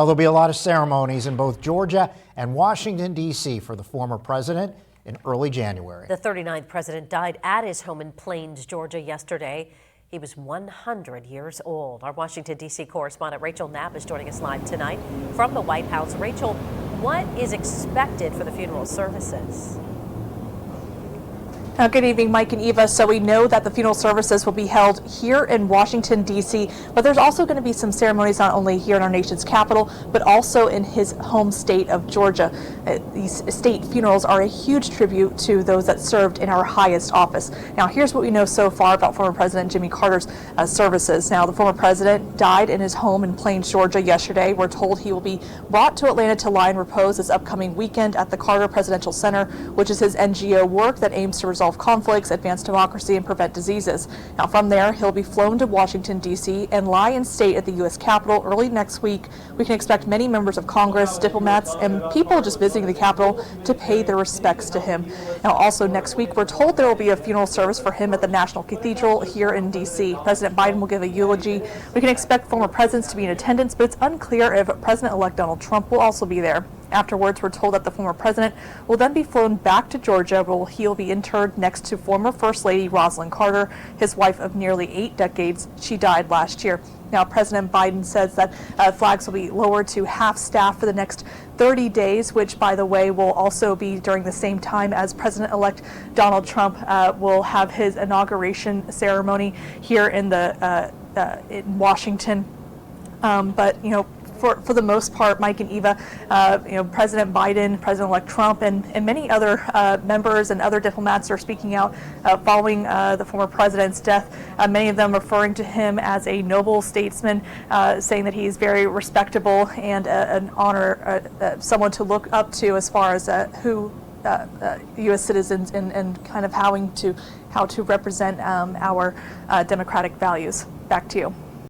Well, there'll be a lot of ceremonies in both Georgia and Washington, D.C. for the former president in early January. The 39th president died at his home in Plains, Georgia yesterday. He was 100 years old. Our Washington, D.C. correspondent Rachel Knapp is joining us live tonight from the White House. Rachel, what is expected for the funeral services? Good evening, Mike and Eva. So we know that the funeral services will be held here in Washington, D.C., but there's also going to be some ceremonies not only here in our nation's capital, but also in his home state of Georgia. These state funerals are a huge tribute to those that served in our highest office. Now, here's what we know so far about former President Jimmy Carter's services. Now, the former president died in his home in Plains, Georgia yesterday. We're told he will be brought to Atlanta to lie in repose this upcoming weekend at the Carter Presidential Center, which is his NGO work that aims to resolve conflicts, advance democracy, and prevent diseases. Now, from there, he'll be flown to Washington, D.C. and lie in state at the U.S. Capitol early next week. We can expect many members of Congress, diplomats, and people just visiting the Capitol to pay their respects to him. Now, also next week, we're told there will be a funeral service for him at the National Cathedral here in D.C. President Biden will give a eulogy. We can expect former presidents to be in attendance, but it's unclear if President-elect Donald Trump will also be there. Afterwards, we're told that the former president will then be flown back to Georgia, where he'll be interred next to former First Lady Rosalynn Carter, his wife of nearly 8 decades. She died last year. Now, President Biden says that flags will be lowered to half staff for the next 30 days, which, by the way, will also be during the same time as President-elect Donald Trump will have his inauguration ceremony here in in Washington. But, you know, for the most part, Mike and Eva, President Biden, President-elect Trump, and many other members and other diplomats are speaking out following the former president's death. Many of them referring to him as a noble statesman, saying that he's very respectable and an honor, someone to look up to as far as who U.S. citizens and kind of how to represent our democratic values. Back to you.